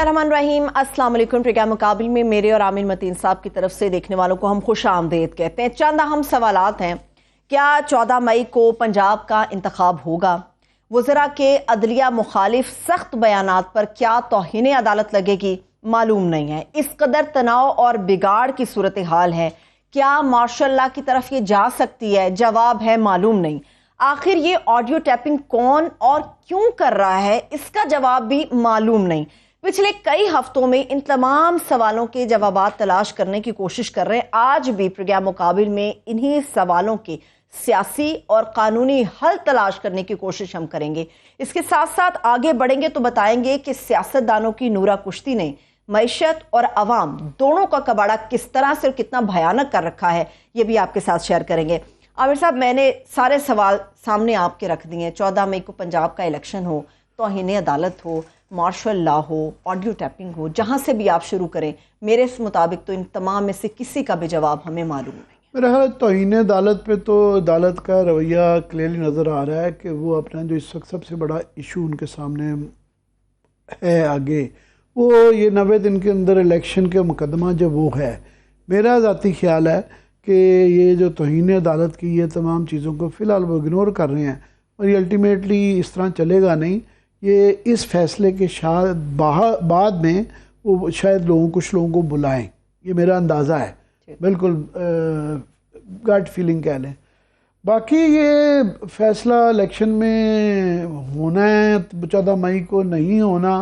बिस्मिल्लाहिर्रहमानिर्रहीम। अस्सलाम वालेकुम। प्रोग्राम मुकाबिल में मेरे और आमिर मतीन साहब की तरफ से देखने वालों को हम खुश आमदेद कहते हैं। चंद अहम सवालात हैं। क्या 14 मई को पंजाब का इंतखाब होगा? वज़रा के अदलिया मुखालिफ सख्त बयानात पर क्या तौहीन अदालत लगेगी? मालूम नहीं है। इस कदर तनाव और बिगाड़ की सूरत हाल है, क्या मार्शल लॉ की तरफ ये जा सकती है? जवाब है मालूम नहीं। आखिर ये ऑडियो टैपिंग कौन और क्यों कर रहा है, इसका जवाब भी मालूम नहीं। पिछले कई हफ्तों में इन तमाम सवालों के जवाबात तलाश करने की कोशिश कर रहे हैं। आज भी प्रोग्राम मुकाबिल में इन्हीं सवालों के सियासी और कानूनी हल तलाश करने की कोशिश हम करेंगे। इसके साथ साथ आगे बढ़ेंगे तो बताएंगे कि सियासतदानों की नूरा कुश्ती ने मईशत और अवाम दोनों का कबाड़ा किस तरह से और कितना भयानक कर रखा है, ये भी आपके साथ शेयर करेंगे। आमिर साहब, मैंने सारे सवाल सामने आपके रख दिए हैं। 14 मई को पंजाब का इलेक्शन हो, तौहीन अदालत हो, मार्शल लॉ हो, ऑडियो टैपिंग हो, जहां से भी आप शुरू करें, मेरे मुताबिक तो इन तमाम में से किसी का भी जवाब हमें मालूम नहीं। मेरा ख्याल तौहीन अदालत पे तो अदालत का रवैया क्लियरली नज़र आ रहा है कि वो अपना जो इस वक्त सबसे बड़ा इशू उनके सामने है आगे, वो ये 90 दिन के अंदर इलेक्शन के मुकदमा जो वो है। मेरा ज़ाती ख्याल है कि ये जो तौहीन अदालत की ये तमाम चीज़ों को फ़िलहाल वो इग्नोर कर रहे हैं और ये अल्टीमेटली इस तरह चलेगा नहीं। ये इस फैसले के बाद में वो शायद कुछ लोगों को बुलाएं, ये मेरा अंदाज़ा है। बिल्कुल गट फीलिंग कह लें। बाकी ये फैसला इलेक्शन में होना है 14 मई को, नहीं होना,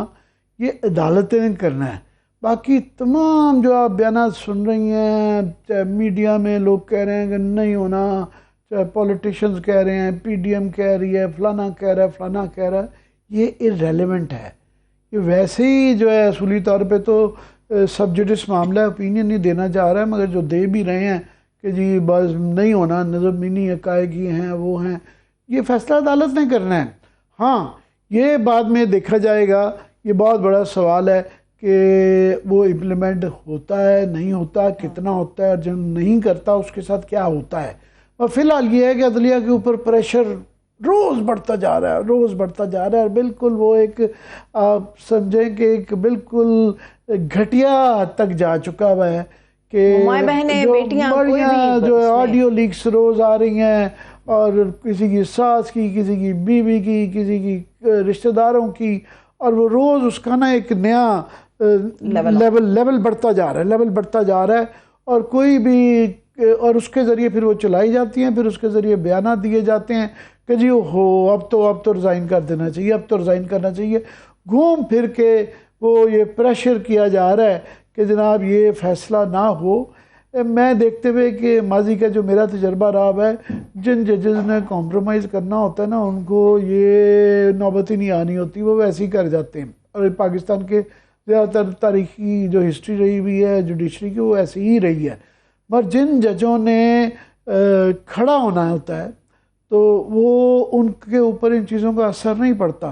ये अदालतें ने करना है। बाकी तमाम जो आप बयान सुन रही हैं, चाहे मीडिया में लोग कह रहे हैं कि नहीं होना, चाहे पॉलिटिशियंस कह रहे हैं, PDM कह रही है, फलाना कह रहा है, फलाना कह रहा है, ये इररेलेवेंट है। ये वैसे ही जो है असूली तौर पे तो सब जुडिस मामला ओपिनियन नहीं देना चाह रहा है, मगर जो दे भी रहे हैं कि जी बस नहीं होना, नज़मीनी हक़ाइक़ हैं, वो हैं, ये फैसला अदालत ने करना है। हाँ, ये बाद में देखा जाएगा। ये बहुत बड़ा सवाल है कि वो इम्प्लीमेंट होता है, नहीं होता, कितना होता है, और जो नहीं करता उसके साथ क्या होता है। और फिलहाल ये है कि अदलिया के ऊपर प्रेशर रोज़ बढ़ता जा रहा है, रोज़ बढ़ता जा रहा है। बिल्कुल वो एक आप समझें कि एक बिल्कुल घटिया हद तक जा हुआ है कि जो ऑडियो लीक्स रोज़ आ रही हैं, और किसी की सास की, किसी की बीवी की, किसी की रिश्तेदारों की, और वो रोज़ उसका ना एक नया लेवल बढ़ता जा रहा है, लेवल बढ़ता जा रहा है। और कोई भी, और उसके ज़रिए फिर वो चलाई जाती हैं, फिर उसके ज़रिए बयान दिए जाते हैं कि जी हो अब तो रिज़ाइन कर देना चाहिए, अब तो रिज़ाइन करना चाहिए। घूम फिर के वो ये प्रेशर किया जा रहा है कि जनाब ये फ़ैसला ना हो। मैं देखते हुए कि माजी का जो मेरा तजर्बा रहा है, जिन जजेस ने कॉम्प्रोमाइज़ करना होता है ना, उनको ये नौबत ही नहीं आनी होती, वो वैसे ही कर जाते हैं। और पाकिस्तान के ज़्यादातर तारीखी जो हिस्ट्री रही हुई है जुडिशरी की, वो ऐसी ही रही है। मगर जिन जजों ने खड़ा होना होता है तो वो उनके ऊपर इन चीज़ों का असर नहीं पड़ता।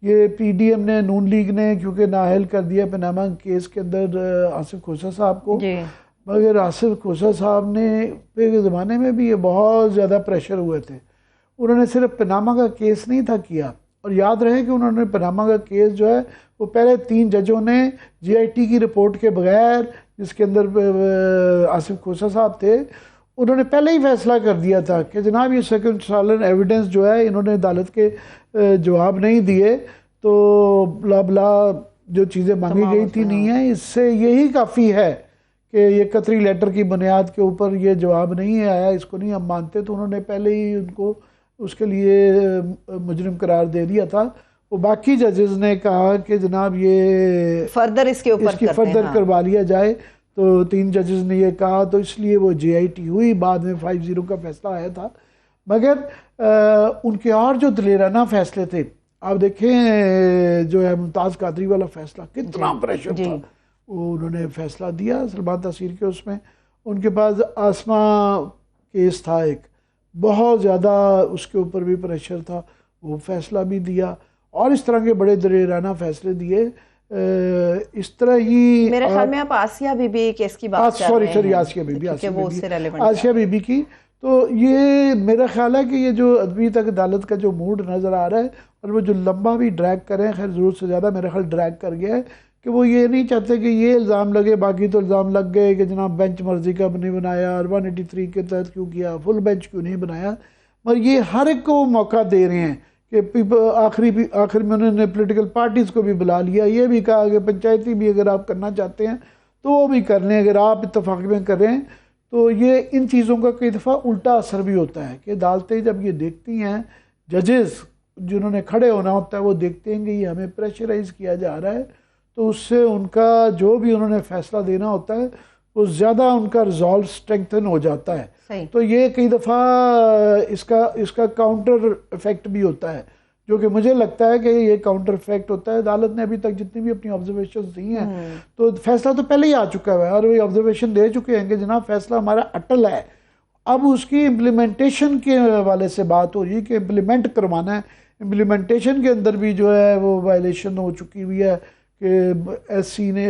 ये PDM ने, नून लीग ने क्योंकि नाअहल कर दिया पनामा केस के अंदर आसिफ खोसा साहब को, मगर आसिफ खोसा साहब ने के ज़माने में भी ये बहुत ज़्यादा प्रेशर हुए थे। उन्होंने सिर्फ पनामा का केस नहीं था किया, और याद रहे कि उन्होंने पनामा का केस जो है वो पहले 3 जजों ने GIT की रिपोर्ट के बगैर, जिसके अंदर आसिफ खोसा साहब थे, उन्होंने पहले ही फैसला कर दिया था कि जनाब ये सर्कमस्टेंशियल एविडेंस जो है, इन्होंने अदालत के जवाब नहीं दिए, तो ब्ला ब्ला जो चीज़ें मांगी गई थी नहीं है, इससे यही काफ़ी है कि ये कतरी लेटर की बुनियाद के ऊपर ये जवाब नहीं आया, इसको नहीं हम मानते। तो उन्होंने पहले ही उनको उसके लिए मुजरिम करार दे दिया था। वो बाकी जजेस ने कहा कि जनाब ये फर्दर इसके ऊपर करवा लिया जाए, तो 3 जजेस ने ये कहा, तो इसलिए वो GIT हुई। बाद में 5-0 का फैसला आया था। मगर उनके और जो दिलेराना फैसले थे, आप देखें जो है मुमताज़ कादरी वाला फैसला, कितना प्रेशर था, वो उन्होंने फैसला दिया सलमान तासीर के उसमें। उनके पास आसमा केस था एक, बहुत ज़्यादा उसके ऊपर भी प्रेशर था, वो फैसला भी दिया। और इस तरह के बड़े दलेराना फैसले दिए। इस तरह ही मेरे ख्याल में आप आसिया बीबी केस की बात कर रहे हैं। सॉरी आसिया बीबी की। तो ये मेरा ख्याल है कि ये जो अदबी तक अदालत का जो मूड नज़र आ रहा है, और वो जो लंबा भी ड्रैग करें, खैर ज़रूरत से ज़्यादा मेरा ख्याल ड्रैग कर गया है, कि वो ये नहीं चाहते कि ये इल्ज़ाम लगे, बाकी तो इल्ज़ाम लग गए कि जनाब बेंच मर्जी का नहीं बनाया और 183 के तहत क्यों किया, फुल बेंच क्यों नहीं बनाया। मगर ये हर एक को मौका दे रहे हैं कि आखिर में उन्होंने पॉलिटिकल पार्टीज़ को भी बुला लिया, ये भी कहा कि पंचायती भी अगर आप करना चाहते हैं तो वो भी कर लें, अगर आप इत्तेफाक में करें। तो ये इन चीज़ों का कई दफ़ा उल्टा असर भी होता है कि अदालतें जब ये देखती हैं, जजेस जिन्होंने खड़े होना होता है वो देखते हैं कि ये हमें प्रेशराइज किया जा रहा है, तो उससे उनका जो भी उन्होंने फैसला देना होता है वो ज़्यादा उनका रिजॉल्व स्ट्रेंथन हो जाता है। तो ये कई दफ़ा इसका काउंटर इफेक्ट भी होता है, जो कि मुझे लगता है कि ये काउंटर इफेक्ट होता है। अदालत ने अभी तक जितनी भी अपनी ऑब्जर्वेशन दी हैं, तो फैसला तो पहले ही आ चुका है और वो ऑब्जर्वेशन दे चुके हैं कि जनाब फैसला हमारा अटल है। अब उसकी इम्प्लीमेंटेशन के हवाले से बात हो रही है कि इम्प्लीमेंट करवाना है। इम्प्लीमेंटेशन के अंदर भी जो है वो वायलेशन हो चुकी हुई है कि एससी ने,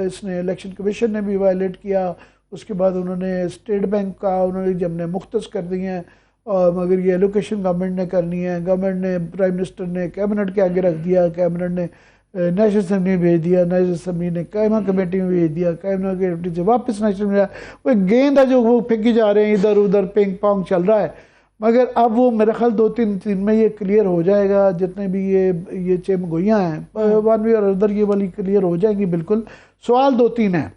इसने इलेक्शन कमीशन ने भी वायलेट किया, उसके बाद उन्होंने स्टेट बैंक का उन्होंने जमने मुख्तस कर दिए हैं, और मगर ये एलोकेशन गवर्नमेंट ने करनी है। गवर्नमेंट ने, प्राइम मिनिस्टर ने कैबिनेट के आगे रख दिया, कैबिनेट ने नेशनल असम्बली में भेज दिया, नेशनल असम्बली ने कायमा कमेटी में भेज दिया, कायमा कमेटी से वापस नेशनल में। वो गेंद है जो वो फेंकी जा रहे हैं, इधर उधर पिंग पोंग चल रहा है। मगर अब वो मेरा ख्याल 2-3 दिन में ये क्लियर हो जाएगा। जितने भी ये चेमगोइयाँ हैं वन वे और अदर, ये वाली क्लियर हो जाएंगी बिल्कुल। सवाल 2-3 हैं।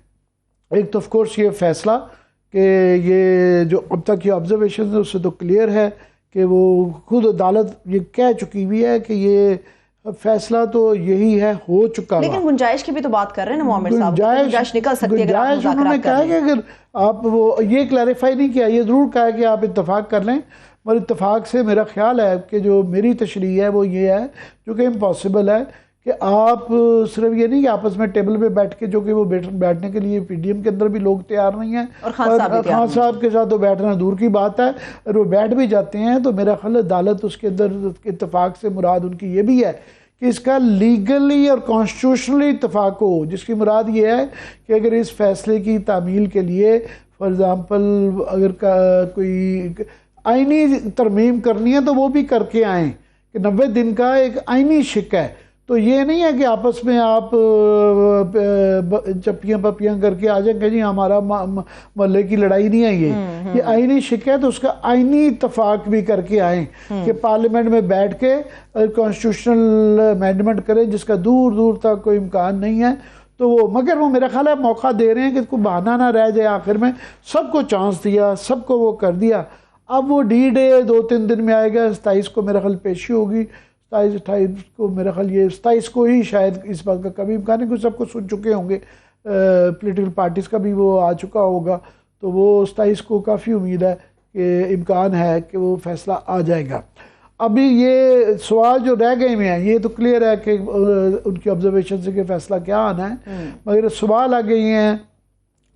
एक तो ऑफ कोर्स ये फैसला कि ये जो अब तक ये ऑब्जर्वेशन है उससे तो क्लियर है कि वो खुद अदालत ये कह चुकी हुई है कि ये फैसला तो यही है, हो चुका। लेकिन गुंजाइश की भी तो बात कर रहे हैं ना मोहम्मद साहब, गुंजाइश निकल सकती है। गुंजाइश उन्होंने कहा कि अगर आप वो ये क्लैरिफाई नहीं किया, ये ज़रूर कहा कि आप इत्तेफाक कर लें, मगर इत्तेफाक से मेरा ख्याल है कि जो मेरी तशरीह है वो ये है, जो कि इम्पॉसिबल है कि आप सिर्फ ये नहीं कि आपस में टेबल पे बैठ के, जो कि वो बैठने के लिए पीडीएम के अंदर भी लोग तैयार नहीं हैं और खान साहब के साथ तो बैठना दूर की बात है, और वो बैठ भी जाते हैं तो मेरा ख्याल अदालत उसके अंदर इत्तेफाक से मुराद उनकी ये भी है कि इसका लीगली और कॉन्स्टिट्यूशनली इत्तेफाक हो, जिसकी मुराद ये है कि अगर इस फैसले की तामील के लिए फॉर एग्ज़ाम्पल अगर कोई आइनी तरमीम करनी है तो वो भी करके आएँ कि 90 दिन का एक आइनी शिक है। तो ये नहीं है कि आपस में आप चप्पियाँ पप्पियाँ करके आ जाएंगे जी हमारा मोहल्ले की लड़ाई नहीं है ये आईनी शिकायत, तो उसका आईनी इत्तफाक भी करके आए कि पार्लियामेंट में बैठ के कॉन्स्टिट्यूशनल अमेंडमेंट करें, जिसका दूर दूर तक कोई इम्कान नहीं है। तो वो मगर वो मेरा ख्याल है मौका दे रहे हैं कि कोई बहाना ना रह जाए, आखिर में सबको चांस दिया, सबको वो कर दिया। अब वो डी डे 2-3 दिन में आएगा, 27 को मेरा ख्याल पेशी होगी, 27-28 को मेरा ख्याल, ये 27 को ही शायद इस बात का कभी इम्कान है, कुछ सबको सुन चुके होंगे, पॉलिटिकल पार्टीज़ का भी वो आ चुका होगा, तो वो 27 को काफ़ी उम्मीद है कि इम्कान है कि वो फैसला आ जाएगा। अभी ये सवाल जो रह गए हुए हैं ये तो क्लियर है कि उनकी ऑब्जर्वेशन से कि फैसला क्या आना है, मगर सवाल आ गए हैं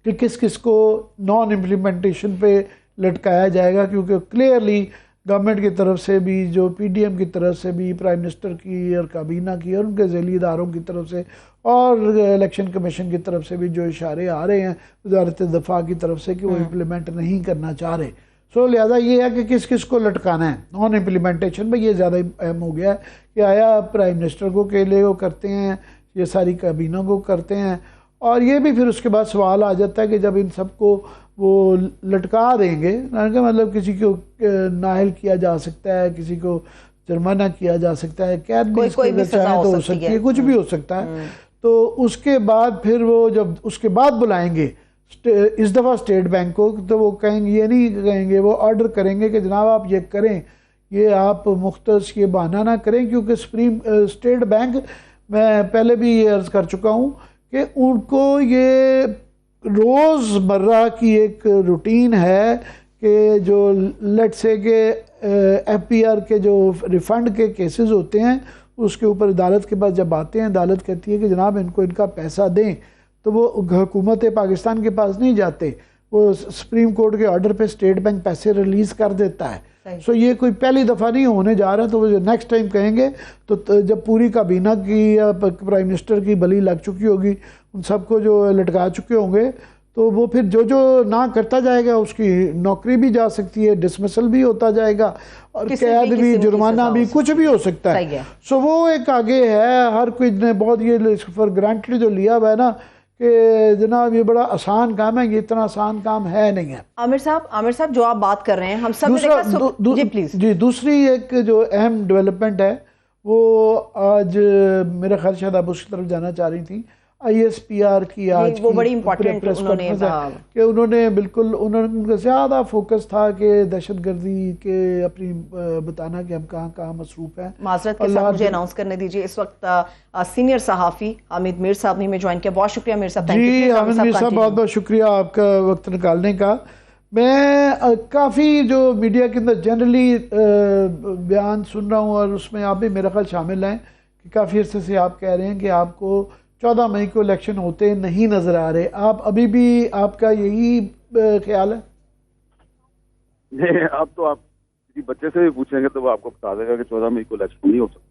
कि किस किस को नॉन इम्प्लीमेंटेशन पे लटकाया जाएगा, क्योंकि क्लियरली गवर्नमेंट की तरफ से भी, जो पीडीएम की तरफ से भी, प्राइम मिनिस्टर की और काबीना की और उनके ज़ैली इदारों की तरफ से और इलेक्शन कमीशन की तरफ से भी जो इशारे आ रहे हैं वज़ारत दफ़ा की तरफ से कि वो इम्प्लीमेंट नहीं करना चाह रहे। सो लिहाजा ये है कि किस किस को लटकाना है नॉन इम्प्लीमेंटेशन में, ये ज़्यादा अहम हो गया है कि आया प्राइम मिनिस्टर को अकेले को करते हैं, ये सारी काबीना को करते हैं, और ये भी फिर उसके बाद सवाल आ जाता है कि जब इन सबको वो लटका देंगे, मतलब किसी को नाअहल किया जा सकता है, किसी को जुर्माना किया जा सकता है, कैद भी चाहे तो हो सकती है, कुछ भी हो सकता है। तो उसके बाद फिर वो जब उसके बाद बुलाएंगे इस दफ़ा स्टेट बैंक को, तो वो कहेंगे, ये नहीं कहेंगे, वो ऑर्डर करेंगे कि जनाब आप ये करें, ये आप मुख्तस ये बहाना ना करें, क्योंकि स्टेट बैंक, मैं पहले भी ये अर्ज़ कर चुका हूँ कि उनको ये रोज़मर्रा की एक रूटीन है कि जो लेट से के एफपीआर के जो रिफ़ंड के केसेस होते हैं उसके ऊपर अदालत के पास जब आते हैं, अदालत कहती है कि जनाब इनको इनका पैसा दें, तो वो हुकूमत पाकिस्तान के पास नहीं जाते, वो सुप्रीम कोर्ट के ऑर्डर पे स्टेट बैंक पैसे रिलीज़ कर देता है। सो ये कोई पहली दफ़ा नहीं होने जा रहा, तो वो जो नेक्स्ट टाइम कहेंगे तो जब पूरी काबीना की या प्राइम मिनिस्टर की बली लग चुकी होगी, उन सबको जो लटका चुके होंगे, तो वो फिर जो जो ना करता जाएगा उसकी नौकरी भी जा सकती है, डिसमिसल भी होता जाएगा और कैद भी, जुर्माना भी, कुछ भी हो सकता है। सो वो एक आगे है, हर कोई ने बहुत ये फॉर ग्रांटेड जो लिया हुआ है ना कि जनाब ये बड़ा आसान काम है, ये इतना आसान काम है नहीं है। आमिर साहब जो आप बात कर रहे हैं, हम सब जी प्लीज जी। दूसरी एक जो अहम डेवलपमेंट है वो आज मेरा ख्याल शायद आप उसकी तरफ जाना चाह रही थी, ISPR की आज वो बड़ी इंपॉर्टेंट उन्होंने कि उन्होंने बिल्कुल उनका ज़्यादा फोकस था कि दहशतगर्दी के अपनी बताना कि हम कहाँ कहाँ मसरूफ हैं। माजरत के साथ मुझे अनाउंस करने दीजिए, इस वक्त सीनियर सहाफ़ी हामिद मीर साहब ने हमें ज्वाइन किया। बहुत शुक्रिया मीर साहब। जी हामिद मीर साहब बहुत बहुत शुक्रिया आपका वक्त निकालने का। मैं काफ़ी जो मीडिया के अंदर जनरली बयान सुन रहा हूँ और उसमें आप भी मेरा ख्याल शामिल हैं कि काफ़ी अर्से से आप कह रहे हैं कि आपको 14 मई को इलेक्शन होते नहीं नजर आ रहे। आप अभी भी आपका यही ख्याल है? नहीं, अब तो आप किसी बच्चे से भी पूछेंगे तो वो आपको बता देगा कि 14 मई को इलेक्शन नहीं हो सकता।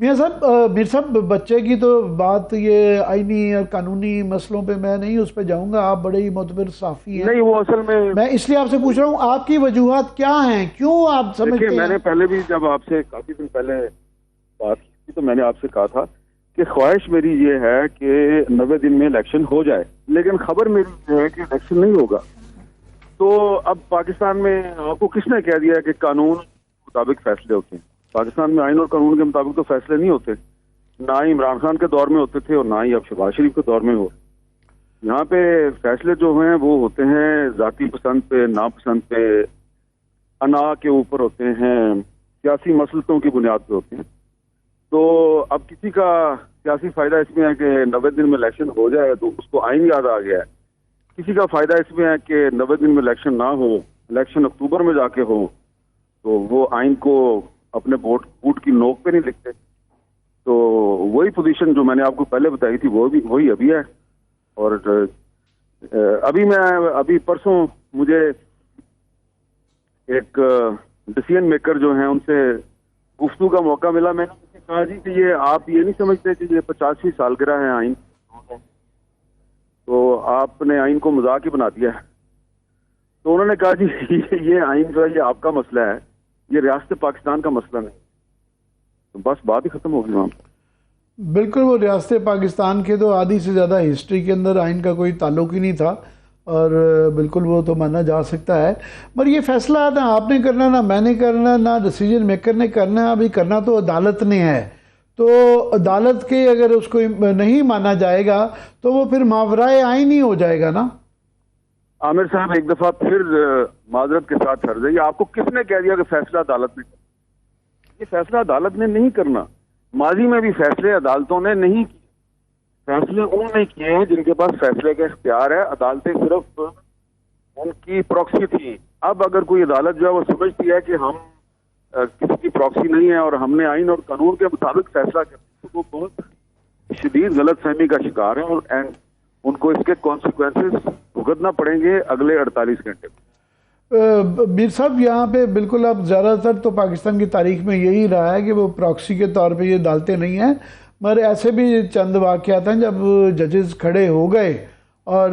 मियां साहब, मीर साहब बच्चे की तो बात ये आईनी और कानूनी मसलों पे मैं नहीं उस पर जाऊंगा, आप बड़े ही मोतबर साफी हैं। नहीं, वो असल में मैं इसलिए आपसे पूछ रहा हूँ आपकी वजूहात क्या हैं, क्यों आप समझते हैं? मैंने पहले भी जब आपसे काफी दिन पहले बात की तो मैंने आपसे कहा था कि ख्वाहिश मेरी ये है कि 90 दिन में इलेक्शन हो जाए, लेकिन खबर मेरी ये है कि इलेक्शन नहीं होगा। तो अब पाकिस्तान में आपको किसने कह दिया कि कानून के मुताबिक फैसले होते हैं? पाकिस्तान में आइन और कानून के मुताबिक तो फैसले नहीं होते, ना ही इमरान खान के दौर में होते थे और ना ही अब शहबाज शरीफ के दौर में हो। यहाँ पे फैसले जो हैं वो होते हैं जाती पसंद पे, नापसंद पे, अना के ऊपर होते हैं, सियासी मसलतों की बुनियाद पे होते हैं। तो अब किसी का सियासी फायदा इसमें है कि 90 दिन में इलेक्शन हो जाए तो उसको आइन याद आ गया है। किसी का फायदा इसमें है कि 90 दिन में इलेक्शन ना हो, इलेक्शन अक्टूबर में जाके हो, तो वो आइन को अपने बूट की नोक पे नहीं लिखते। तो वही पोजीशन जो मैंने आपको पहले बताई थी वही अभी है। और अभी परसों मुझे एक डिसीजन मेकर जो हैं उनसे गुफ्तगू का मौका मिला। मैंने कहा जी कि ये आप ये नहीं समझते कि ये 50वीं सालगिरह है आइन, तो आपने आइन को मजाक ही बना दिया है। तो उन्होंने कहा जी ये आइन जो है ये आपका मसला है, ये रियासत पाकिस्तान का मसला नहीं। तो बस बात ही खत्म होगी वहाँ पर। बिल्कुल, वो रियासत पाकिस्तान के तो आधी से ज़्यादा हिस्ट्री के अंदर आइन का कोई ताल्लुक ही नहीं था और बिल्कुल वो तो माना जा सकता है। मगर ये फैसला ना आपने करना, ना मैंने करना, ना डिसीजन मेकर ने करना, अभी करना तो अदालत ने है। तो अदालत के अगर उसको नहीं माना जाएगा तो वो फिर मावराए आइन ही हो जाएगा ना। आमिर साहब एक दफा फिर माजरत के साथ हर जाइए, आपको किसने कह दिया कि फैसला अदालत ने करना? ये फैसला अदालत ने नहीं करना। माजी में भी फैसले अदालतों ने नहीं किए, फैसले उन्होंने किए हैं जिनके पास फैसले का इख्तियार है। अदालतें सिर्फ उनकी प्रॉक्सी थी। अब अगर कोई अदालत जो है वो समझती है कि हम किसी की प्रॉक्सी नहीं है और हमने आइन और कानून के मुताबिक फैसला किया, तो वो बहुत शदीद गलत फहमी का शिकार है और उनको इसके कॉन्सिक्वेंसेस भुगतना पड़ेंगे अगले 48 घंटे में। मीर साहब यहाँ पे बिल्कुल अब ज़्यादातर तो पाकिस्तान की तारीख में यही रहा है कि वो प्रॉक्सी के तौर पे ये डालते नहीं हैं, मगर ऐसे भी चंद वाक़यात हैं जब जजेस खड़े हो गए और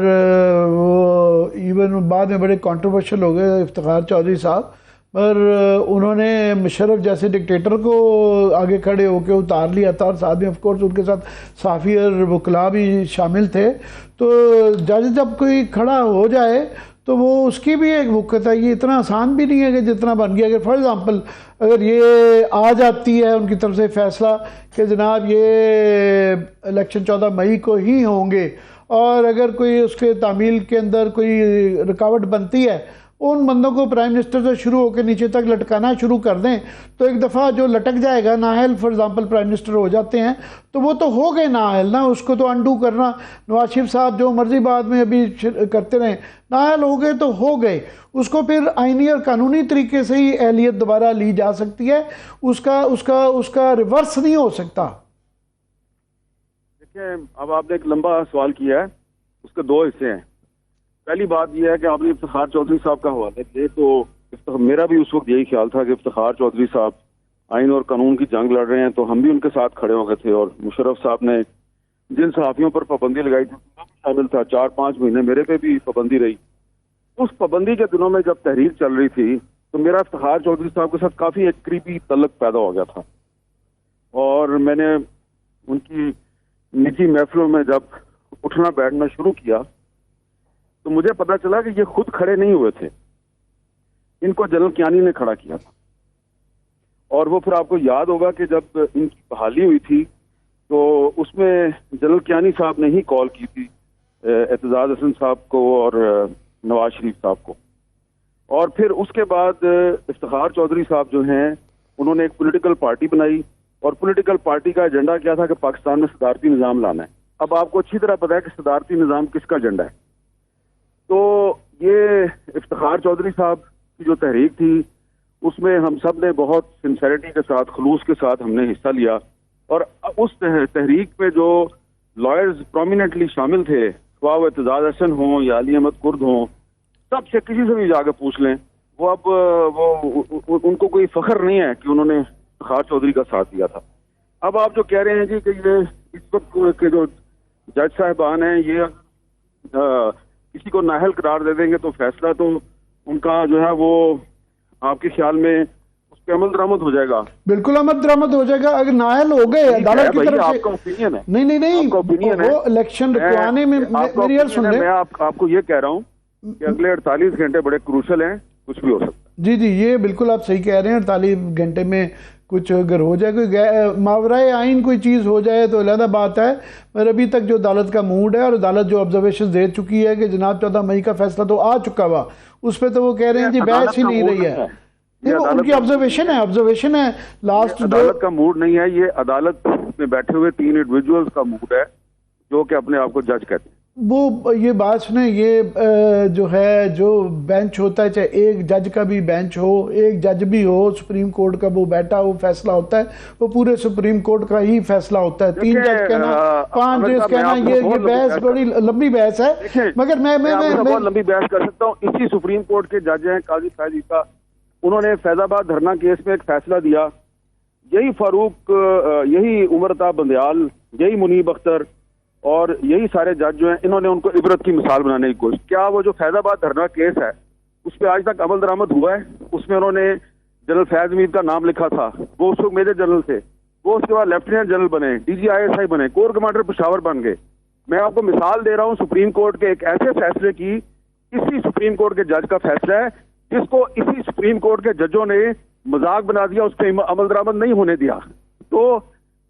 वो इवन बाद में बड़े कंट्रोवर्शियल हो गए इफ्तिखार चौधरी साहब, पर उन्होंने मुशर्रफ जैसे डिक्टेटर को आगे खड़े होकर उतार लिया था और साथ में ऑफकोर्स उनके साथ साफ़ी और वकला भी शामिल थे। तो जज जब कोई खड़ा हो जाए तो वो उसकी भी एक वक़्त है। ये इतना आसान भी नहीं है कि जितना बन गया। अगर फॉर एग्ज़ाम्पल अगर ये आ जाती है उनकी तरफ से फैसला कि जनाब ये इलेक्शन 14 मई को ही होंगे और अगर कोई उसके तामील के अंदर कोई रुकावट बनती है, उन बंदों को प्राइम मिनिस्टर से शुरू होकर नीचे तक लटकाना शुरू कर दें तो एक दफ़ा जो लटक जाएगा नाअहल फॉर एग्जांपल प्राइम मिनिस्टर हो जाते हैं तो वो तो हो गए नाअहल ना, उसको तो अनडू करना। नवाज शरीफ साहब जो मर्जी बाद में अभी करते रहे, नाअहल हो गए तो हो गए, उसको फिर आइनी और कानूनी तरीके से ही अहलियत दोबारा ली जा सकती है, उसका रिवर्स नहीं हो सकता। देखिए अब आपने एक लंबा सवाल किया है, उसके दो हिस्से हैं। पहली बात यह है कि आपने इफ्तिखार चौधरी साहब का हवाला दिए, तो मेरा भी उस वक्त यही ख्याल था कि इफ्तिखार चौधरी साहब आइन और कानून की जंग लड़ रहे हैं, तो हम भी उनके साथ खड़े हो गए थे। और मुशर्रफ साहब ने जिन सहाफ़ियों पर पाबंदी लगाई थी शामिल था, 4-5 महीने मेरे पे भी पाबंदी रही। उस पाबंदी के दिनों में जब तहरीर चल रही थी तो मेरा इफ्तिखार चौधरी साहब के साथ काफ़ी एक करीबी तल्लुक पैदा हो गया था, और मैंने उनकी निजी महफिलों में जब उठना बैठना शुरू किया तो मुझे पता चला कि ये खुद खड़े नहीं हुए थे, इनको जनरल कियानी ने खड़ा किया था। और वो फिर आपको याद होगा कि जब इनकी बहाली हुई थी तो उसमें जनरल कियानी साहब ने ही कॉल की थी एतजाज हसन साहब को और नवाज शरीफ साहब को। और फिर उसके बाद इफ्तिखार चौधरी साहब जो हैं उन्होंने एक पॉलिटिकल पार्टी बनाई, और पॉलिटिकल पार्टी का एजेंडा क्या था कि पाकिस्तान में सदारती निज़ाम लाना है। अब आपको अच्छी तरह पता है कि सदारती निज़ाम किसका एजेंडा है। तो ये इफ्तिखार चौधरी साहब की जो तहरीक थी उसमें हम सब ने बहुत सिंसेरिटी के साथ, खलूस के साथ हमने हिस्सा लिया, और उस तहरीक में जो लॉयर्स प्रोमिनेंटली शामिल थे, वह वो एतजाज हसन हों या अली अहमद कुर्द हों, सबसे किसी से भी जाकर पूछ लें, वो अब वो उनको कोई फख्र नहीं है कि उन्होंने इफ्तिखार चौधरी का साथ दिया था। अब आप जो कह रहे हैं जी कि ये इस वक्त के जो जज साहिबान हैं ये किसी को नाअहल करार दे देंगे तो फैसला तो उनका जो है वो आपके ख्याल में उस पर अमल दरामद हो जाएगा? बिल्कुल अमल दरामद हो जाएगा अगर नाअहल हो गए अदालत की तरफ से। आपका ओपिनियन है? नहीं, ओपिनियन वो इलेक्शन रुकवाने में मेरी अर्ज सुन लें। मैं आपको ये कह रहा हूँ कि अगले 48 घंटे बड़े क्रूशल हैं, कुछ भी हो सकता है। जी, ये बिल्कुल आप सही कह रहे हैं। 48 घंटे में कुछ अगर हो जाए, कोई मावराए आइन कोई चीज़ हो जाए तो अलग बात है, पर अभी तक जो अदालत का मूड है और अदालत जो ऑब्जर्वेशन दे चुकी है कि जनाब 14 मई का फैसला तो आ चुका हुआ, उस पर तो वो कह रहे हैं जी बहस ही नहीं रही है। उनकी ऑब्जर्वेशन है लास्ट। अदालत का मूड नहीं है, ये अदालत में बैठे हुए 3 इंडिविजुअल्स का मूड है जो कि अपने आप को जज कहते हैं। वो ये बात सुने, ये जो है जो बेंच होता है, चाहे एक जज का भी बेंच हो, एक जज भी हो, सुप्रीम कोर्ट का वो बैठा हो फैसला होता है, वो पूरे सुप्रीम कोर्ट का ही फैसला होता है। 3 जज कहना, 5 जज कहना, ये बहस बड़ी लंबी बहस है। मगर मैं बहुत लंबी बहस कर सकता हूँ। इसी सुप्रीम कोर्ट के जज हैं काजी फैज ईसा, उन्होंने फैजाबाद धरना केस में एक फैसला दिया। यही फारूक, यही उमरता बंदयाल, यही मुनीब अख्तर और यही सारे जज जो हैं, इन्होंने उनको इबरत की मिसाल बनाने की कोशिश। क्या वो जो फैजाबाद धरना केस है उस पर आज तक अमल दरामद हुआ है? उसमें उन्होंने जनरल फैज मीर का नाम लिखा था, वो उस वक्त मेजर जनरल थे, वो उसके बाद लेफ्टिनेंट जनरल बने, DGISI बने, कोर कमांडर पेशावर बन गए। मैं आपको मिसाल दे रहा हूँ सुप्रीम कोर्ट के एक ऐसे फैसले की, इसी सुप्रीम कोर्ट के जज का फैसला है जिसको इसी सुप्रीम कोर्ट के जजों ने मजाक बना दिया, उस पर अमल दरामद नहीं होने दिया। तो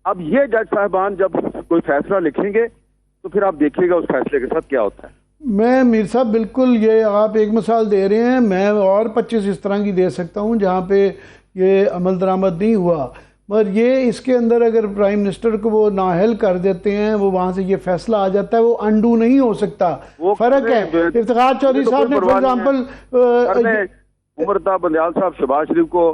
अब ये जज साहबान जब कोई फैसला लिखेंगे तो फिर आप देखिएगा उस फैसले के साथ क्या होता है। मैं मीर साहब बिल्कुल, ये आप एक मिसाल दे रहे हैं, मैं और 25 इस तरह की दे सकता हूँ जहाँ पे ये अमल दरामद नहीं हुआ। मगर ये इसके अंदर अगर प्राइम मिनिस्टर को वो नाअहल कर देते हैं, वो वहाँ से ये फैसला आ जाता है, वो अनडू नहीं हो सकता। फर्क है। इफ्तिखार चौधरी साहब ने फॉर एग्जाम्पल उमरता बंदयाल साहब शहबाज शरीफ को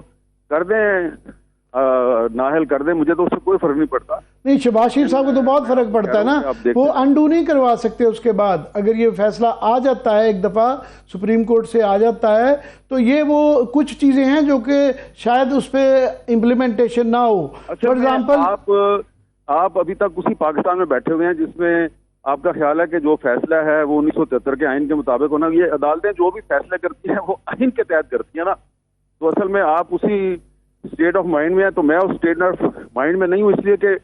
कर दें, नाअहल कर दें, मुझे तो उससे कोई फर्क नहीं पड़ता। नहीं, शहबाज शरीफ साहब को तो बहुत फर्क पड़ता है ना, वो अनडू नहीं करवा सकते। उसके बाद अगर ये फैसला आ जाता है, एक दफ़ा सुप्रीम कोर्ट से आ जाता है, तो ये वो कुछ चीज़ें हैं जो कि शायद उस पर इम्प्लीमेंटेशन ना हो। फॉर एग्जाम्पल आप अभी तक उसी पाकिस्तान में बैठे हुए हैं जिसमें आपका ख्याल है कि जो फैसला है वो 1973 के आइन के मुताबिक होना। ये अदालतें जो भी फैसले करती हैं वो आइन के तहत करती हैं ना, तो असल में आप उसी स्टेट ऑफ माइंड में है। तो मैं उस स्टेट ऑफ माइंड में नहीं हूँ, इसलिए कि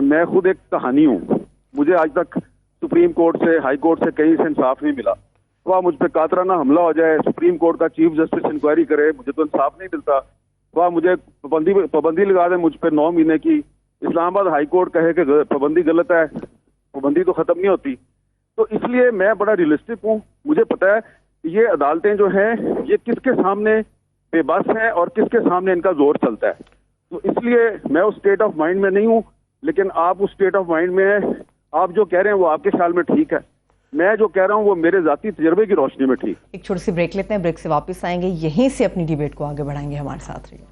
मैं खुद एक कहानी हूँ। मुझे आज तक सुप्रीम कोर्ट से, हाई कोर्ट से कहीं से इंसाफ नहीं मिला। तो आप मुझ पर कातराना हमला हो जाए, सुप्रीम कोर्ट का चीफ जस्टिस इंक्वायरी करे, मुझे तो इंसाफ नहीं मिलता। तो आप मुझे पाबंदी लगा दें मुझ पर 9 महीने की, इस्लामाबाद हाई कोर्ट कहे कि पाबंदी गलत है, पाबंदी तो खत्म नहीं होती। तो इसलिए मैं बड़ा रियलिस्टिक हूँ। मुझे पता है ये अदालतें जो हैं ये किसके सामने बेबस हैं और किसके सामने इनका जोर चलता है। तो इसलिए मैं उस स्टेट ऑफ माइंड में नहीं हूँ, लेकिन आप उस स्टेट ऑफ माइंड में हैं। आप जो कह रहे हैं वो आपके ख्याल में ठीक है, मैं जो कह रहा हूँ वो मेरे जाती तजर्बे की रोशनी में ठीक। एक छोटी सी ब्रेक लेते हैं, ब्रेक से वापस आएंगे, यहीं से अपनी डिबेट को आगे बढ़ाएंगे। हमारे साथ रहिए।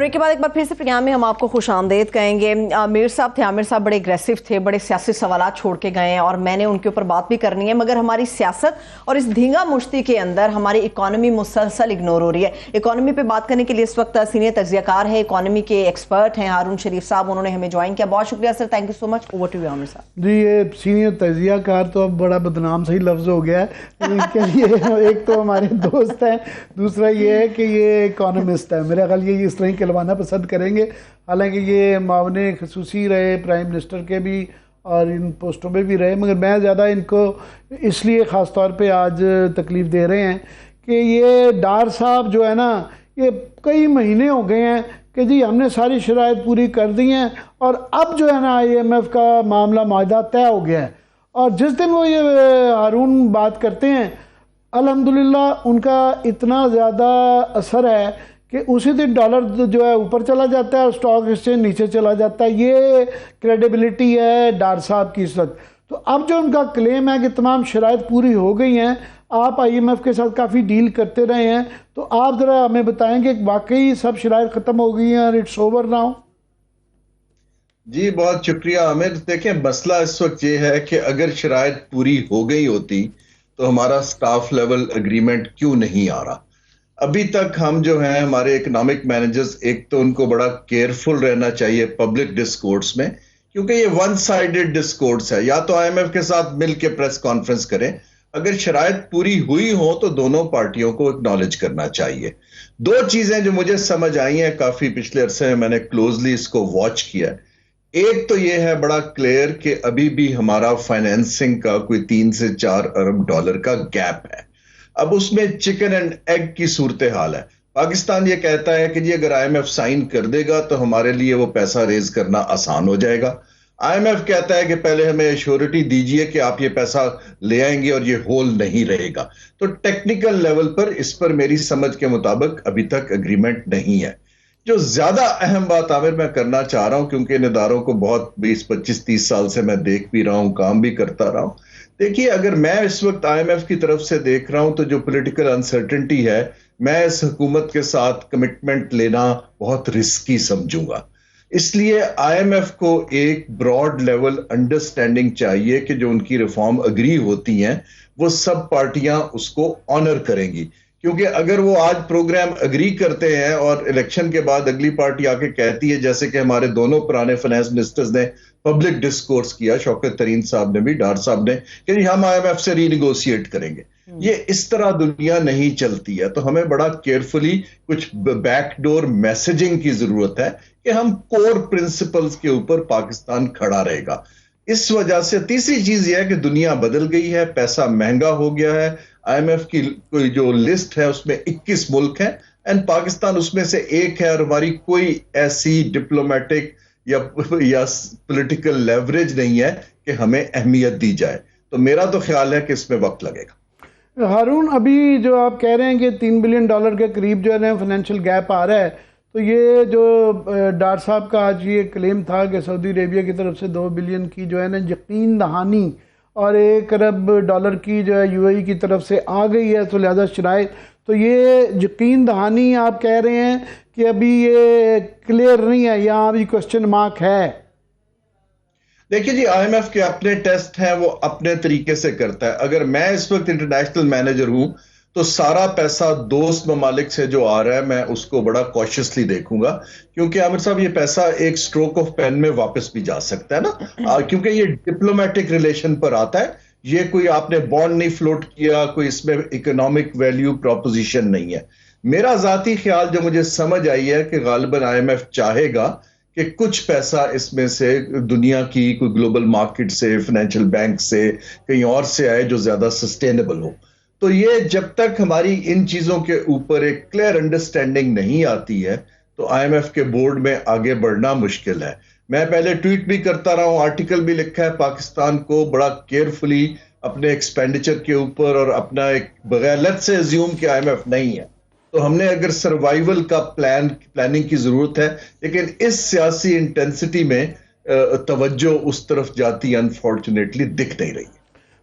ब्रेक के बाद एक बार फिर से प्रोग्राम में हम आपको खुश आमदेद कहेंगे। मीर साहब थे, आमिर साहब बड़े एग्रेसिव थे, बड़े सियासी सवालात छोड़ के गए हैं और मैंने उनके ऊपर बात भी करनी है, मगर हमारी सियासत और इस धींगा मुश्ती के अंदर हमारी इकॉनमी मुसलसल इग्नोर हो रही है। इकॉनमी पे बात करने के लिए इस वक्त सीनियर तज्जियाकार है, इकॉनमी के एक्सपर्ट हैं हारून शरीफ साहब, उन्होंने हमें ज्वाइन किया। बहुत शुक्रिया sir, thank you so much. Over to you Aamir साहब। जी, ये सीनियर तज्जियाकार तो अब बड़ा बदनाम सही लफ्ज़ हो गया है, इनके लिए एक तो हमारे दोस्त हैं, दूसरा ये है कि ये इकोनॉमिस्ट है। मेरा ख्याल ये इस तरह कहलवाना पसंद करेंगे। हालांकि ये मावने खसूसी रहे प्राइम मिनिस्टर के भी और इन पोस्टों पे भी रहे, मगर मैं ज़्यादा इनको इसलिए ख़ास तौर पे आज तकलीफ़ दे रहे हैं कि ये डार साहब जो है ना, ये कई महीने हो गए हैं कि जी हमने सारी शराइत पूरी कर दी हैं और अब जो है ना IMF का मामला मायदा तय हो गया है। और जिस दिन वो ये हारून बात करते हैं, अल्हम्दुलिल्लाह उनका इतना ज़्यादा असर है कि उसी दिन डॉलर जो है ऊपर चला जाता है और स्टॉक एक्सचेंज नीचे चला जाता है। ये क्रेडिबिलिटी है डार साहब की इस वक्त। तो अब जो उनका क्लेम है कि तमाम शराइत पूरी हो गई हैं, आप IMF के साथ काफ़ी डील करते रहे हैं, तो आप ज़रा हमें बताएंगे कि वाकई सब शराइत ख़त्म हो गई हैं और इट्स ओवर नाउ? जी बहुत शुक्रिया आमिर। देखें, मसला इस वक्त ये है कि अगर शराइत पूरी हो गई होती तो हमारा स्टाफ लेवल एग्रीमेंट क्यों नहीं आ रहा। अभी तक हम जो हैं हमारे इकोनॉमिक मैनेजर्स, एक तो उनको बड़ा केयरफुल रहना चाहिए पब्लिक डिस्कोर्स में, क्योंकि ये वन साइडेड डिस्कोर्स है। या तो IMF के साथ मिल के प्रेस कॉन्फ्रेंस करें, अगर शराइत पूरी हुई हो तो दोनों पार्टियों को एक्नॉलेज करना चाहिए। दो चीजें जो मुझे समझ आई हैं, काफी पिछले अरसे में मैंने क्लोजली इसको वॉच किया है। एक तो ये है बड़ा क्लियर कि अभी भी हमारा फाइनेंसिंग का कोई 3 से 4 अरब डॉलर का गैप है। अब उसमें चिकन एंड एग की सूरत हाल है। पाकिस्तान ये कहता है कि जी अगर IMF साइन कर देगा तो हमारे लिए वो पैसा रेज करना आसान हो जाएगा। IMF कहता है कि पहले हमें एश्योरिटी दीजिए कि आप ये पैसा ले आएंगे और ये होल नहीं रहेगा। तो टेक्निकल लेवल पर इस पर मेरी समझ के मुताबिक अभी तक एग्रीमेंट नहीं है। जो ज्यादा अहम बात आमिर मैं करना चाह रहा हूं, क्योंकि इन इदारों को बहुत 20, 25, 30 साल से मैं देख भी रहा हूं, काम भी करता रहा हूं। देखिए, अगर मैं इस वक्त IMF की तरफ से देख रहा हूं तो जो पॉलिटिकल अनसर्टेनिटी है, मैं इस हुकूमत के साथ कमिटमेंट लेना बहुत रिस्की समझूंगा। इसलिए IMF को एक ब्रॉड लेवल अंडरस्टैंडिंग चाहिए कि जो उनकी रिफॉर्म अग्री होती हैं वो सब पार्टियां उसको ऑनर करेंगी। क्योंकि अगर वो आज प्रोग्राम अग्री करते हैं और इलेक्शन के बाद अगली पार्टी आके कहती है, जैसे कि हमारे दोनों पुराने फाइनेंस मिनिस्टर्स ने पब्लिक डिस्कोर्स किया, शौकत तरीन साहब ने भी, डार साहब ने, कि हम IMF से रीनिगोशिएट करेंगे, ये इस तरह दुनिया नहीं चलती है। तो हमें बड़ा केयरफुली कुछ बैकडोर मैसेजिंग की जरूरत है कि हम कोर प्रिंसिपल्स के ऊपर पाकिस्तान खड़ा रहेगा। इस वजह से तीसरी चीज यह है कि दुनिया बदल गई है, पैसा महंगा हो गया है। IMF की कोई जो लिस्ट है उसमें 21 मुल्क हैं एंड पाकिस्तान उसमें से एक है, और हमारी कोई ऐसी डिप्लोमेटिक या पॉलिटिकल लेवरेज नहीं है कि हमें अहमियत दी जाए। तो मेरा तो ख्याल है कि इसमें वक्त लगेगा। हारून, अभी जो आप कह रहे हैं कि $3 बिलियन के करीब जो है ना फाइनेंशियल गैप आ रहा है, तो ये जो डार साहब का आज ये क्लेम था कि सऊदी अरेबिया की तरफ से 2 बिलियन की जो है ना यकीन दहानी और $1 अरब की जो है UAE की तरफ से आ गई है, तो लिहाजा शराइत, तो ये यकीन दहानी आप कह रहे हैं कि अभी ये क्लियर नहीं है, यहाँ अभी क्वेश्चन मार्क है? देखिए जी, IMF के अपने टेस्ट हैं, वो अपने तरीके से करता है। अगर मैं इस वक्त इंटरनेशनल मैनेजर हूं तो सारा पैसा दोस्त ममालिक से जो आ रहा है मैं उसको बड़ा कॉशियसली देखूंगा, क्योंकि आमिर साहब ये पैसा एक स्ट्रोक ऑफ पेन में वापस भी जा सकता है ना, क्योंकि ये डिप्लोमेटिक रिलेशन पर आता है। ये कोई आपने बॉन्ड नहीं फ्लोट किया, कोई इसमें इकोनॉमिक वैल्यू प्रोपोजिशन नहीं है। मेरा जाती ख्याल जो मुझे समझ आई है कि गालिबन IMF चाहेगा कि कुछ पैसा इसमें से दुनिया की कोई ग्लोबल मार्केट से, फाइनेंशियल बैंक से, कहीं और से आए जो ज्यादा सस्टेनेबल हो। तो ये जब तक हमारी इन चीजों के ऊपर एक क्लियर अंडरस्टैंडिंग नहीं आती है तो IMF के बोर्ड में आगे बढ़ना मुश्किल है। मैं पहले ट्वीट भी करता रहा हूं, आर्टिकल भी लिखा है, पाकिस्तान को बड़ा केयरफुली अपने एक्सपेंडिचर के ऊपर और अपना एक बगैर लेट्स से अज्यूम कि IMF नहीं है तो हमने अगर सर्वाइवल का प्लानिंग की जरूरत है, लेकिन इस सियासी इंटेंसिटी में तवज्जो उस तरफ जाती अनफॉर्चुनेटली दिख नहीं रही है।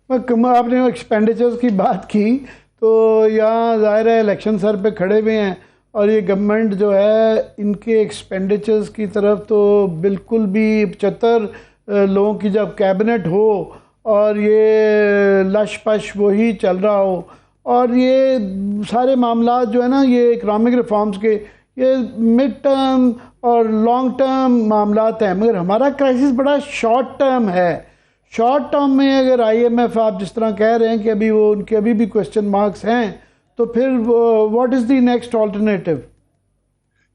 आपने एक्सपेंडिचर्स की बात की तो यहाँ ज़ाहिर है इलेक्शन सर पे खड़े हुए हैं और ये गवर्नमेंट जो है इनके एक्सपेंडिचर्स की तरफ तो बिल्कुल भी 75 लोगों की जब कैबिनेट हो और ये लश पश वही चल रहा हो और ये सारे मामला जो है ना ये इकनॉमिक रिफॉर्म्स के ये मिड टर्म और लॉन्ग टर्म मामलात हैं, मगर हमारा क्राइसिस बड़ा शॉर्ट टर्म है। शॉर्ट टर्म में अगर IMF आप जिस तरह कह रहे हैं कि अभी वो उनके अभी भी क्वेश्चन मार्क्स हैं, तो फिर what is the next alternative?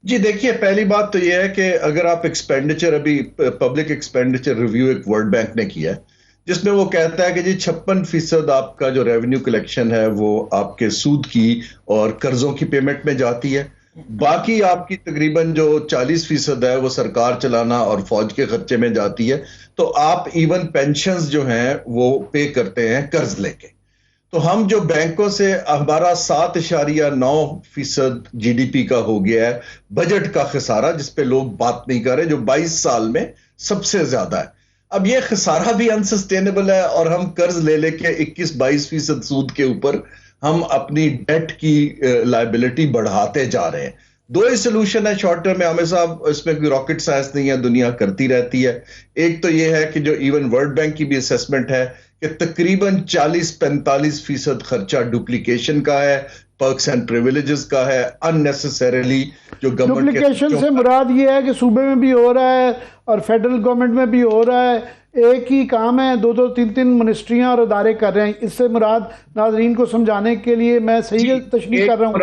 जी देखिए, पहली बात तो ये है कि अगर आप एक्सपेंडिचर, अभी पब्लिक एक्सपेंडिचर रिव्यू एक वर्ल्ड बैंक ने किया है जिसमें वो कहता है कि जी 56% आपका जो रेवेन्यू कलेक्शन है वो आपके सूद की और कर्जों की पेमेंट में जाती है, बाकी आपकी तकरीबन जो 40% है वो सरकार चलाना और फौज के खर्चे में जाती है। तो आप इवन पेंशन्स जो हैं वो पे करते हैं कर्ज लेके। तो हम जो बैंकों से हमारा 7.9% GDP का हो गया है बजट का खसारा, जिसपे लोग बात नहीं कर रहे, जो 22 साल में सबसे ज्यादा है। अब ये खसारा भी अनसस्टेनेबल है और हम कर्ज ले लेके 21-22% सूद के ऊपर हम अपनी डेट की लायबिलिटी बढ़ाते जा रहे हैं। दो ही सोल्यूशन है शॉर्ट टर्म में, आमिर साहब, इसमें कोई रॉकेट साइंस नहीं है, दुनिया करती रहती है। एक तो ये है कि जो इवन वर्ल्ड बैंक की भी असेसमेंट है कि तकरीबन 40-45% खर्चा डुप्लीकेशन का है, पर्क्स एंड प्रिविलेजेस का है, अननेसेसरीली जो गवर्नमेंट डुप्लीकेशन से मुराद ये है कि सूबे में भी हो रहा है और फेडरल गवर्नमेंट में भी हो रहा है, एक ही काम है, 2-2, 3-3 मिनिस्ट्रियां और अदारे कर रहे हैं। इससे मुराद नाजरीन को समझाने के लिए मैं सही तशरीह कर रहा हूँ।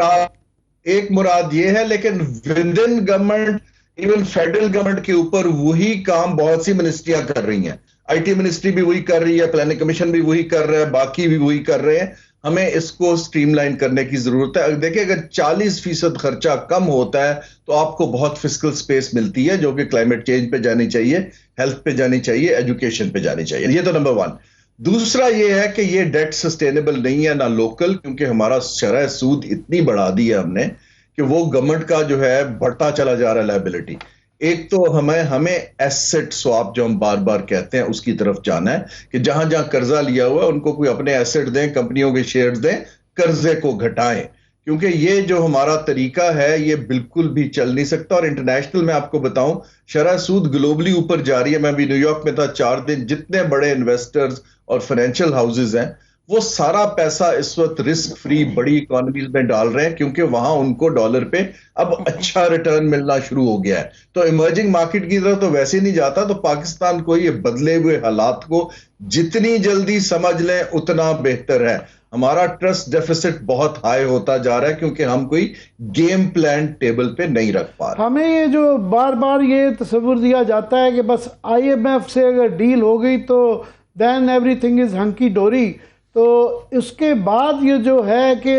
एक मुराद ये है, लेकिन with in government, even federal government के ऊपर वही काम बहुत सी मिनिस्ट्रियां कर रही हैं। IT मिनिस्ट्री भी वही कर रही है, प्लानिंग कमीशन भी वही कर रहा है, बाकी भी वही कर रहे हैं। हमें इसको स्ट्रीमलाइन करने की जरूरत है। देखिए, अगर 40% खर्चा कम होता है तो आपको बहुत फिस्कल स्पेस मिलती है, जो कि क्लाइमेट चेंज पे जानी चाहिए, हेल्थ पे जानी चाहिए, एजुकेशन पे जानी चाहिए। ये तो नंबर 1। दूसरा ये है कि ये डेट सस्टेनेबल नहीं है, ना लोकल, क्योंकि हमारा शरह सूद इतनी बढ़ा दी है हमने कि वो गवर्नमेंट का जो है बढ़ता चला जा रहा है लायबिलिटी। एक तो हमें एसेट स्वैप जो हम बार बार कहते हैं उसकी तरफ जाना है कि जहां जहां कर्जा लिया हुआ है उनको कोई अपने एसेट दें, कंपनियों के शेयर्स दें, कर्जे को घटाएं, क्योंकि ये जो हमारा तरीका है ये बिल्कुल भी चल नहीं सकता। और इंटरनेशनल में आपको बताऊं, शरह सूद ग्लोबली ऊपर जा रही है। मैं भी न्यूयॉर्क में था 4 दिन, जितने बड़े इन्वेस्टर्स और फाइनेंशियल हाउसेज हैं वो सारा पैसा इस वक्त रिस्क फ्री बड़ी इकोनॉमीज में डाल रहे हैं, क्योंकि वहां उनको डॉलर पे अब अच्छा रिटर्न मिलना शुरू हो गया है। तो इमर्जिंग मार्केट की तरफ तो वैसे नहीं जाता। तो पाकिस्तान को ये बदले हुए हालात को जितनी जल्दी समझ लें उतना बेहतर है। हमारा ट्रस्ट डेफिसिट बहुत हाई होता जा रहा है क्योंकि हम कोई गेम प्लान टेबल पे नहीं रख पा रहे। हमें ये जो बार बार ये तस्वुर दिया जाता है कि बस IMF से अगर डील हो गई तो देन एवरीथिंग इज हंकी डोरी, तो इसके बाद ये जो है कि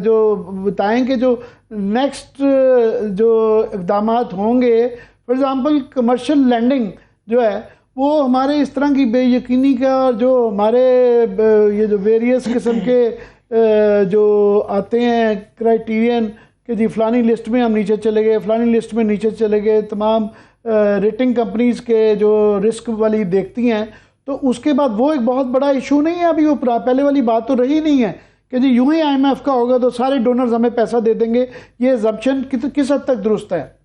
जो बताएं कि जो नेक्स्ट जो इक़दाम होंगे, फॉर एग्ज़ाम्पल कमर्शियल लैंडिंग जो है वो हमारे इस तरह की बेयकीनी का, जो हमारे ये जो वेरियस किस्म के जो आते हैं क्राइटेरियन कि जी फ़लानी लिस्ट में हम नीचे चले गए, फ़लानी लिस्ट में नीचे चले गए, तमाम रेटिंग कंपनीज़ के जो रिस्क वाली देखती हैं, तो उसके बाद वो एक बहुत बड़ा इशू नहीं है। अभी वो पहले वाली बात तो रही नहीं है कि जी यूं ही IMF का होगा तो सारे डोनर्स हमें पैसा दे देंगे। ये अज़म्पशन किस हद तक दुरुस्त है?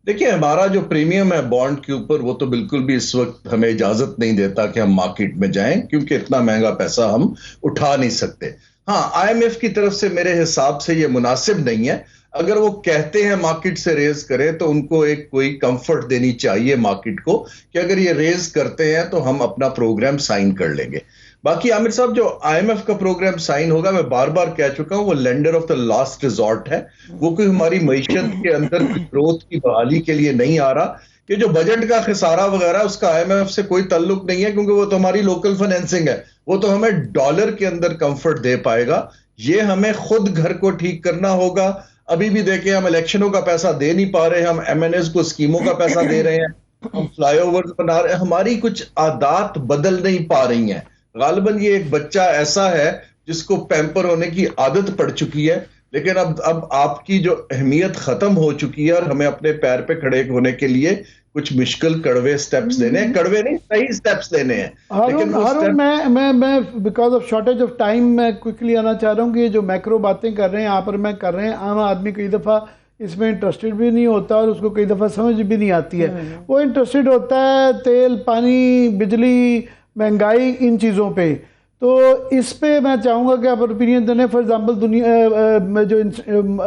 देखिए, हमारा जो प्रीमियम है बॉन्ड के ऊपर वो तो बिल्कुल भी इस वक्त हमें इजाजत नहीं देता कि हम मार्केट में जाएं, क्योंकि इतना महंगा पैसा हम उठा नहीं सकते। हाँ, IMF की तरफ से मेरे हिसाब से ये मुनासिब नहीं है। अगर वो कहते हैं मार्केट से रेज करें तो उनको एक कोई कंफर्ट देनी चाहिए मार्केट को कि अगर ये रेज करते हैं तो हम अपना प्रोग्राम साइन कर लेंगे। बाकी आमिर साहब, जो IMF का प्रोग्राम साइन होगा, मैं बार बार कह चुका हूं, वो lender of the last resort है। वो कोई हमारी मईशत के अंदर ग्रोथ की बहाली के लिए नहीं आ रहा। ये जो बजट का खसारा वगैरह उसका IMF से कोई ताल्लुक नहीं है, क्योंकि वो तो हमारी लोकल फाइनेंसिंग है। वो तो हमें डॉलर के अंदर कंफर्ट दे पाएगा। ये हमें खुद घर को ठीक करना होगा। अभी भी देखें, हम इलेक्शनों का पैसा दे नहीं पा रहे, हम MNAs को स्कीमों का पैसा दे रहे हैं, हम फ्लाईओवर बना रहे हैं, हमारी कुछ आदत बदल नहीं पा रही हैं। गालिबन ये एक बच्चा ऐसा है जिसको पैम्पर होने की आदत पड़ चुकी है, लेकिन अब आपकी जो अहमियत खत्म हो चुकी है और हमें अपने पैर पे खड़े होने के लिए कुछ मुश्किल कड़वे स्टेप्स लेने हैं, कड़वे नहीं सही स्टेप्स लेने हैं। हारून मैं because of shortage of time मैं क्विकली आना चाह रहा हूँ कि ये जो मैक्रो बातें कर रहे हैं यहाँ पर मैं कर रहे हैं, आम आदमी कई दफ़ा इसमें इंटरेस्टेड भी नहीं होता और उसको कई दफ़ा समझ भी नहीं आती है। वो इंटरेस्टेड होता है तेल, पानी, बिजली, महंगाई, इन चीज़ों पे। तो इस पे मैं चाहूँगा कि आप ओपिनियन दें। फॉर एग्जांपल दुनिया जो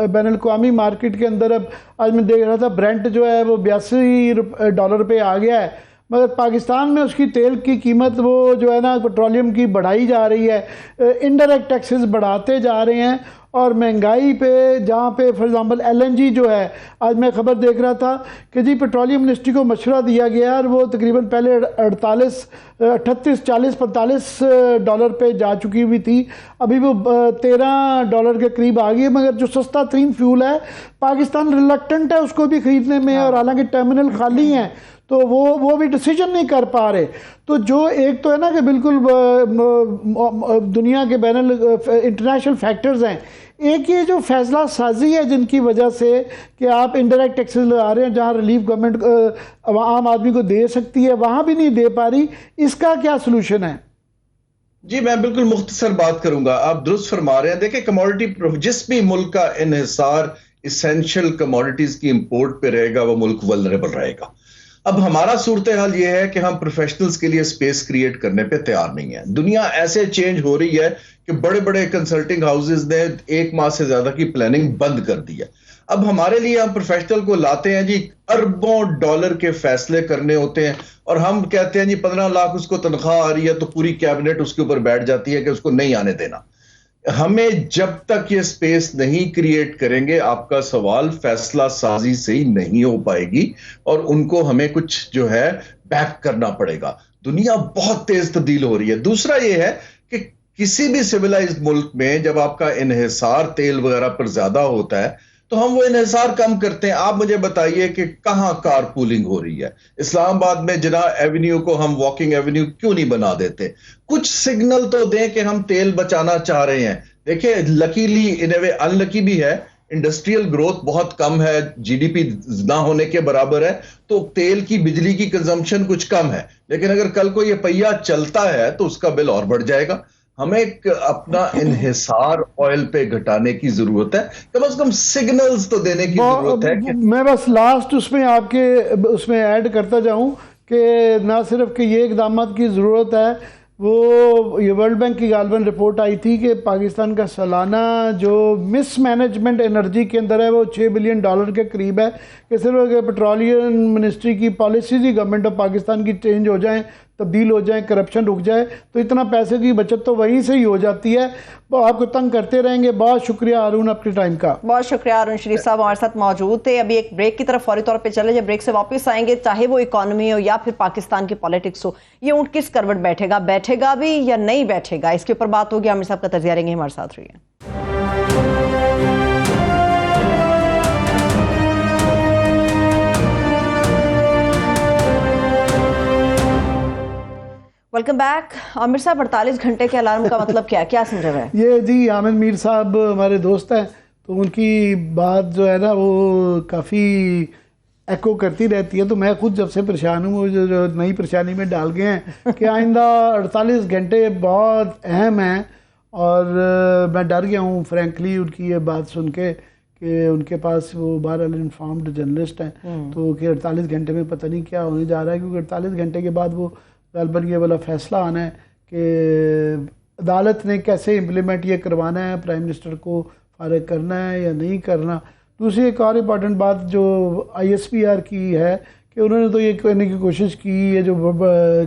बैनुल-अक़वामी मार्केट के अंदर अब आज मैं देख रहा था ब्रेंट जो है वो $82 पे आ गया है, मगर पाकिस्तान में उसकी तेल की कीमत वो जो है ना पेट्रोलियम की बढ़ाई जा रही है, इनडायरेक्ट टैक्सेस बढ़ाते जा रहे हैं और महंगाई पे जहाँ पे फॉर एग्जांपल LNG जो है, आज मैं खबर देख रहा था कि जी पेट्रोलियम मिनिस्ट्री को मशवरा दिया गया और वो तकरीबन पहले 38, 40, 45 डॉलर पे जा चुकी हुई थी, अभी वो $13 के करीब आ गई है। मगर जो सस्ता तरीन फ्यूल है पाकिस्तान रिलक्टेंट है उसको भी ख़रीदने में, और हालांकि टर्मिनल खाली हैं तो वो भी डिसीजन नहीं कर पा रहे। तो जो एक तो है ना कि बिल्कुल दुनिया के इंटरनेशनल फैक्टर्स हैं, एक ये जो फैसला साजी है जिनकी वजह से कि आप इनडायरेक्ट टैक्सेस लगा रहे हैं, जहाँ रिलीफ गवर्नमेंट आम आदमी को दे सकती है वहाँ भी नहीं दे पा रही, इसका क्या सोल्यूशन है? जी मैं बिल्कुल मुख्तसर बात करूंगा, आप दुरुस्त फरमा रहे हैं। देखिए कमोडिटी, जिस भी मुल्क का इन्हिसार इसेंशियल कमोडिटीज की इंपोर्ट पे रहेगा वो मुल्क वल्नरेबल रहेगा। अब हमारा सूरत हाल ये है कि हम प्रोफेशनल्स के लिए स्पेस क्रिएट करने पे तैयार नहीं है। दुनिया ऐसे चेंज हो रही है कि बड़े बड़े कंसल्टिंग हाउसेज ने 1 माह से ज्यादा की प्लानिंग बंद कर दी है। अब हमारे लिए हम प्रोफेशनल को लाते हैं जी, अरबों डॉलर के फैसले करने होते हैं और हम कहते हैं जी 15 लाख उसको तनख्वाह आ रही है तो पूरी कैबिनेट उसके ऊपर बैठ जाती है कि उसको नहीं आने देना। हमें जब तक ये स्पेस नहीं क्रिएट करेंगे, आपका सवाल फैसला साजी से ही नहीं हो पाएगी और उनको हमें कुछ जो है बैक करना पड़ेगा। दुनिया बहुत तेज तब्दील हो रही है। दूसरा ये है कि किसी भी सिविलाइज्ड मुल्क में जब आपका इन्हिसार तेल वगैरह पर ज्यादा होता है तो हम वो इन्हिसार कम करते हैं। आप मुझे बताइए कि कहां कार पूलिंग हो रही है? इस्लामाबाद में जिना एवेन्यू को हम वॉकिंग एवेन्यू क्यों नहीं बना देते? कुछ सिग्नल तो दें कि हम तेल बचाना चाह रहे हैं। देखिए लकीली इन ए वे अनलकी भी है, इंडस्ट्रियल ग्रोथ बहुत कम है, जीडीपी ना होने के बराबर है, तो तेल की बिजली की कंजम्पशन कुछ कम है। लेकिन अगर कल को ये पहिया चलता है तो उसका बिल और बढ़ जाएगा। हमें अपना इन्हिसार ऑयल पे घटाने की जरूरत है, कम से कम सिग्नल्स तो देने की जरूरत है कि... मैं बस लास्ट उसमें आपके उसमें ऐड करता जाऊं कि ना सिर्फ कि ये इकदाम की ज़रूरत है, वो ये वर्ल्ड बैंक की गालबन रिपोर्ट आई थी कि पाकिस्तान का सालाना जो मिसमैनेजमेंट एनर्जी के अंदर है वो $6 बिलियन के करीब है। कि सिर्फ पेट्रोलियम मिनिस्ट्री की policies he government of Pakistan की चेंज हो जाएं, तब्दील हो जाए, करप्शन रुक जाए, तो इतना पैसे की बचत तो वहीं से ही हो जाती है। वो आपको तंग करते रहेंगे। बहुत शुक्रिया हारून अपने टाइम का। बहुत शुक्रिया हारून शरीफ साहब हमारे साथ मौजूद थे। अभी एक ब्रेक की तरफ फौरी तौर पे चले, जब ब्रेक से वापस आएंगे, चाहे वो इकोनॉमी हो या फिर पाकिस्तान की पॉलिटिक्स हो, ये ऊंट किस करवट बैठेगा भी या नहीं बैठेगा, इसके ऊपर बात होगी। आमिर साहब का तजिया रहेंगे, हमारे साथ रहिए। Welcome back. आमिर साहब 48 घंटे के अलार्म का मतलब क्या समझ रहे हैं? ये जी आमिर मीर साहब हमारे दोस्त हैं, तो उनकी बात जो है ना वो काफ़ी एको करती रहती है। तो मैं खुद जब से परेशान हूँ, वो जो नई परेशानी में डाल गए हैं कि आइंदा 48 घंटे बहुत अहम हैं। और मैं डर गया हूँ फ्रैंकली उनकी ये बात सुन के कि उनके पास वो बहरहाल इन्फॉर्म्ड जर्नलिस्ट हैं, तो कि 48 घंटे में पता नहीं क्या होने जा रहा है, क्योंकि 48 घंटे के बाद वो गालबन ये वाला फैसला आना है कि अदालत ने कैसे इम्प्लीमेंट ये करवाना है, प्राइम मिनिस्टर को फारिग करना है या नहीं करना। दूसरी एक और इम्पॉर्टेंट बात जो ISPR की है कि उन्होंने तो ये कहने की कोशिश की है जो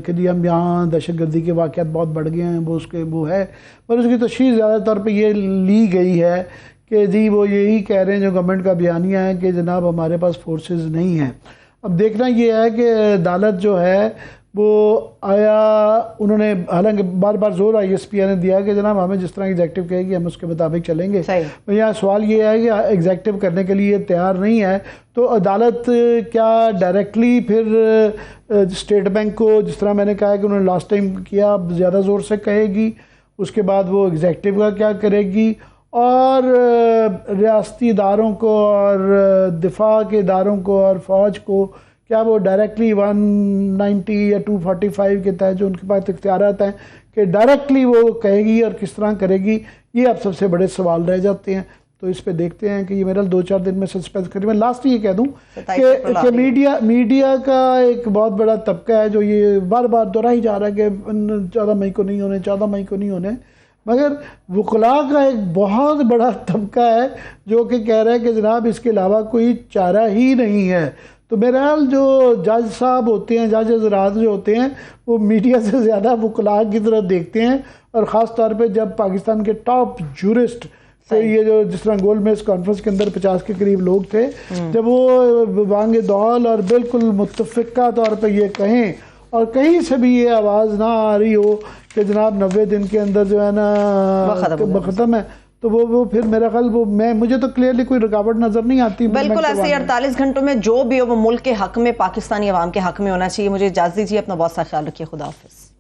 कि जी हम यहाँ दहशतगर्दी के वाक़यात बहुत बढ़ गए हैं, वो है, पर उसकी तशरीह ज़्यादातर पे ये ली गई है कि जी वो यही कह रहे हैं जो गवर्नमेंट का बयानिया है कि जनाब हमारे पास फोर्सेस नहीं हैं। अब देखना ये है कि अदालत जो है वो आया, उन्होंने हालांकि बार बार जोर ISPR ने दिया कि जनाब हमें जिस तरह एग्जेक्टिव कहेगी हम उसके मुताबिक चलेंगे। तो यहाँ सवाल ये है कि एग्जेक्टिव करने के लिए तैयार नहीं है, तो अदालत क्या डायरेक्टली फिर स्टेट बैंक को, जिस तरह मैंने कहा कि उन्होंने लास्ट टाइम किया, ज़्यादा ज़ोर से कहेगी, उसके बाद वो एग्जेक्टिव का क्या करेगी, और रियासती इदारों को और दिफा के इदारों को और फ़ौज को क्या वो डायरेक्टली 190 या 245 के तहत जो उनके पास इख्तियारात हैं कि डायरेक्टली वो कहेगी और किस तरह करेगी, ये अब सबसे बड़े सवाल रह जाते हैं। तो इस पे देखते हैं कि ये मेरा 2-4 दिन में सस्पेंस करें। मैं लास्ट ये कह दूं कि मीडिया का एक बहुत बड़ा तबका है जो ये बार बार दोहराई जा रहा है कि 14 मई को नहीं होने, 14 मई को नहीं होने, मगर वकला का एक बहुत बड़ा तबका है जो कि कह रहा है कि जनाब इसके अलावा कोई चारा ही नहीं है। तो बहरहाल जो जज साहब होते हैं, जज हज़रात जो होते हैं, वो मीडिया से ज़्यादा वकला की तरफ देखते हैं, और ख़ास तौर पे जब पाकिस्तान के टॉप जूरिस्ट, तो ये जो जिस तरह गोलमेज कॉन्फ्रेंस के अंदर 50 के करीब लोग थे, जब वो वांगे दौल और बिल्कुल मुत्तफ़िका तौर पे ये कहें और कहीं से भी ये आवाज़ ना आ रही हो कि जनाब 90 दिन के अंदर जो है ना ख़त्म है, तो वो फिर मेरा ख्याल मुझे तो क्लियरली कोई रुकावट नजर नहीं आती। बिल्कुल ऐसे 48 घंटों में जो भी हो वो मुल्क के हक में, पाकिस्तानी अवाम के हक में होना चाहिए। मुझे इजाज़त दीजिए, अपना बहुत सा ख्याल रखिए, खुदा हाफिज़।